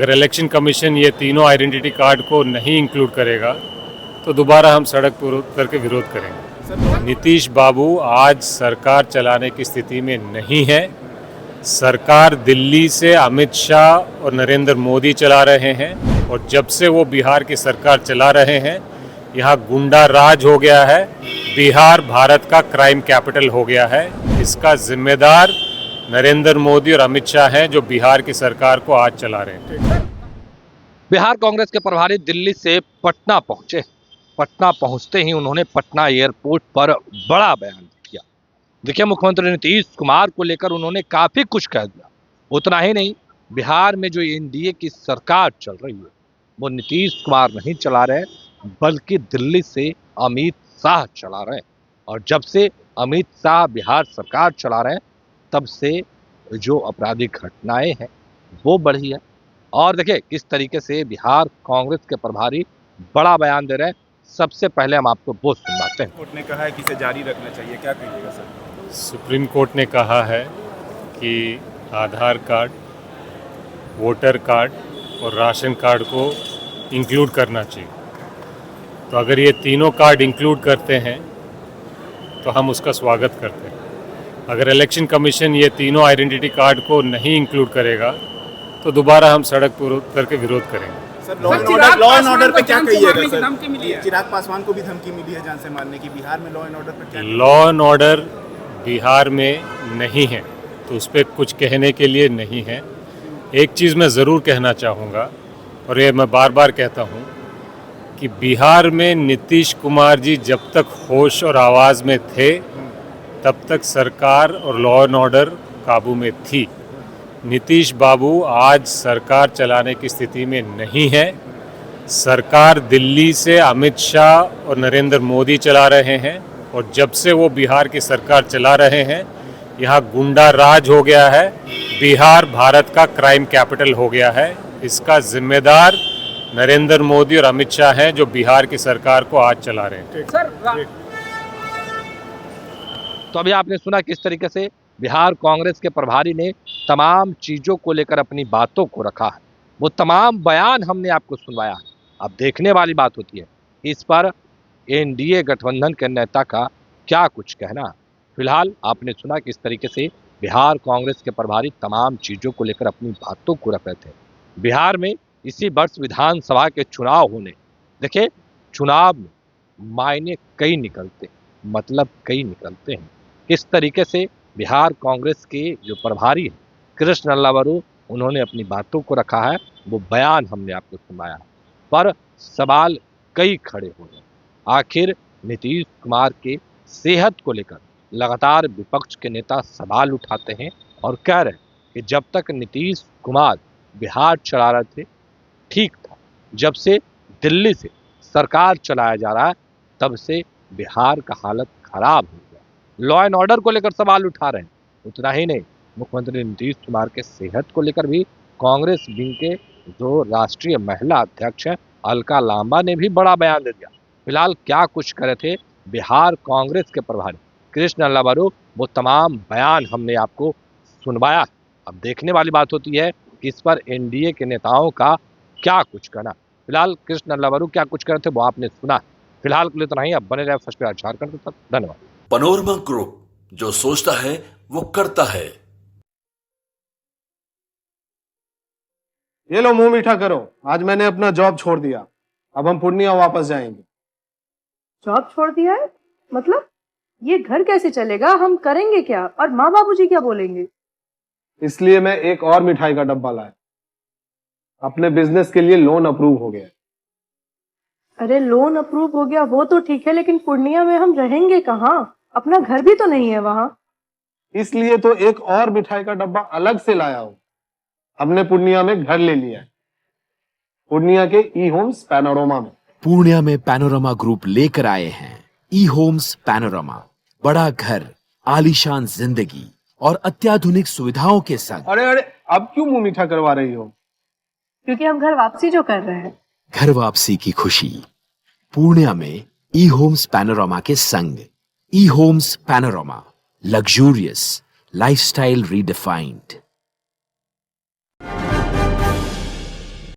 अगर election commission ये तीनों आइडेंटिटी कार्ड को नहीं इंक्लूड करेगा तो दोबारा हम सड़क पर उतर के विरोध करेंगे। नीतीश बाबू आज सरकार चलाने की स्थिति में नहीं है। सरकार दिल्ली से अमित शाह और नरेंद्र मोदी चला रहे हैं और जब से वो बिहार की सरकार चला रहे हैं यहाँ गुंडा राज हो गया है। बिहार भारत का क्राइम कैपिटल हो गया है। इसका जिम्मेदार नरेंद्र मोदी और अमित शाह हैं जो बिहार की सरकार को आज चला रहे हैं। बिहार कांग्रेस के प्रभारी दिल्ली से पटना पहुंचे। पटना पहुंचते ही उन्होंने पटना एयरपोर्ट पर बड़ा बयान दिया। देखिए, मुख्यमंत्री नीतीश कुमार को लेकर उन्होंने काफी कुछ कह दिया। उतना ही नहीं, बिहार में जो एनडीए की सरकार चल रही है वो नीतीश कुमार नहीं चला रहे बल्कि दिल्ली से अमित शाह चला रहे हैं। और जब से अमित शाह बिहार सरकार चला रहे हैं तब से जो आपराधिक घटनाएं हैं वो बढ़ी है। और देखिए किस तरीके से बिहार कांग्रेस के प्रभारी बड़ा बयान दे रहे हैं। सबसे पहले हम आपको वो सुनवाते हैं। कोर्ट ने कहा है कि इसे जारी रखना चाहिए, क्या कहिएगा सर? सुप्रीम कोर्ट ने कहा है कि आधार कार्ड, वोटर कार्ड और राशन कार्ड को इंक्लूड करना चाहिए। तो अगर ये तीनों कार्ड इंक्लूड करते हैं तो हम उसका स्वागत करते हैं। अगर इलेक्शन कमीशन ये तीनों आइडेंटिटी कार्ड को नहीं इंक्लूड करेगा तो दोबारा हम सड़क पर उतर के विरोध करेंगे। सर, लॉ एंड ऑर्डर पे क्या कहिएगा सर? चिराग पासवान को भी धमकी मिली है जान से मारने की। बिहार में लॉ एंड ऑर्डर पे क्या? लॉ एंड ऑर्डर बिहार में नहीं है तो उस पर कुछ कहने के लिए नहीं है। एक चीज़ मैं ज़रूर कहना चाहूँगा और ये मैं बार बार कहता हूँ कि बिहार में नीतीश कुमार जी जब तक होश और आवाज़ में थे तब तक सरकार और लॉ एंड ऑर्डर काबू में थी। नीतीश बाबू आज सरकार चलाने की स्थिति में नहीं है। सरकार दिल्ली से अमित शाह और नरेंद्र मोदी चला रहे हैं और जब से वो बिहार की सरकार चला रहे हैं यहाँ गुंडा राज हो गया है। बिहार भारत का क्राइम कैपिटल हो गया है। इसका जिम्मेदार नरेंद्र मोदी और अमित शाह हैं जो बिहार की सरकार को आज चला रहे हैं। तो अभी आपने सुना किस तरीके से बिहार कांग्रेस के प्रभारी ने तमाम चीजों को लेकर अपनी बातों को रखा है। वो तमाम बयान हमने आपको सुनवाया है। अब देखने वाली बात होती है इस पर एनडीए गठबंधन के नेता का क्या कुछ कहना है। फिलहाल आपने सुना किस तरीके से बिहार कांग्रेस के प्रभारी तमाम चीजों को लेकर अपनी बातों को रख रहे थे। बिहार में इसी वर्ष विधानसभा के चुनाव होने, देखिए चुनाव में मायने कई निकलते, मतलब कई निकलते हैं। किस तरीके से बिहार कांग्रेस के जो प्रभारी हैं कृष्ण अल्लावरू, उन्होंने अपनी बातों को रखा है। वो बयान हमने आपको सुनाया है। पर सवाल कई खड़े हो रहे हैं। आखिर नीतीश कुमार के सेहत को लेकर लगातार विपक्ष के नेता सवाल उठाते हैं और कह रहे हैं कि जब तक नीतीश कुमार बिहार चला रहे थे ठीक था, जब से दिल्ली से सरकार चलाया जा रहा है तब से बिहार का हालत खराब हो गया। लॉ एंड ऑर्डर को लेकर सवाल उठा रहे हैं। उतना ही नहीं, मुख्यमंत्री नीतीश कुमार के सेहत को लेकर भी कांग्रेस विंग के जो राष्ट्रीय महिला अध्यक्ष हैं अलका लांबा ने भी बड़ा बयान दे दिया। फिलहाल क्या कुछ करे थे बिहार कांग्रेस के प्रभारी कृष्ण अल्लावरू, वो तमाम बयान हमने आपको सुनवाया। अब देखने वाली बात होती है कि इस पर एनडीए के नेताओं का क्या कुछ कहना। फिलहाल कृष्ण अल्लावरू क्या कुछ करे थे वो आपने सुना। फिलहाल के लिए इतना ही। अब बने रहे फर्स्ट पे झारखंड तक। धन्यवाद। पनोरमा ग्रुप, जो सोचता है वो करता है। ये लो, मुंह मीठा करो। आज मैंने अपना जॉब छोड़ दिया। अब हम पूर्णिया वापस जाएंगे। जॉब छोड़ दिया है? मतलब ये घर कैसे चलेगा? हम करेंगे क्या? और माँ बाबूजी क्या बोलेंगे? इसलिए मैं एक और मिठाई का डब्बा लाया। अपने बिजनेस के लिए लोन अप्रूव हो गया। अरे लोन अप्रूव हो गया वो तो ठीक है, लेकिन पूर्णिया में हम रहेंगे कहाँ? अपना घर भी तो नहीं है वहाँ। इसलिए तो एक और मिठाई का डब्बा अलग से लाया हूँ। हमने पूर्णिया में घर ले लिया है, पूर्णिया के ई होम्स पैनोरमा में। पूर्णिया में पैनोरमा ग्रुप लेकर आए हैं ई होम्स पैनोरमा। बड़ा घर, आलीशान जिंदगी और अत्याधुनिक सुविधाओं के संग। अरे अब क्यों मुंह मीठा करवा रही हो? क्योंकि हम घर वापसी जो कर रहे हैं। घर वापसी की खुशी पूर्णिया में ई होम्स पैनोरमा के संग। E Homes Panorama, luxurious lifestyle redefined.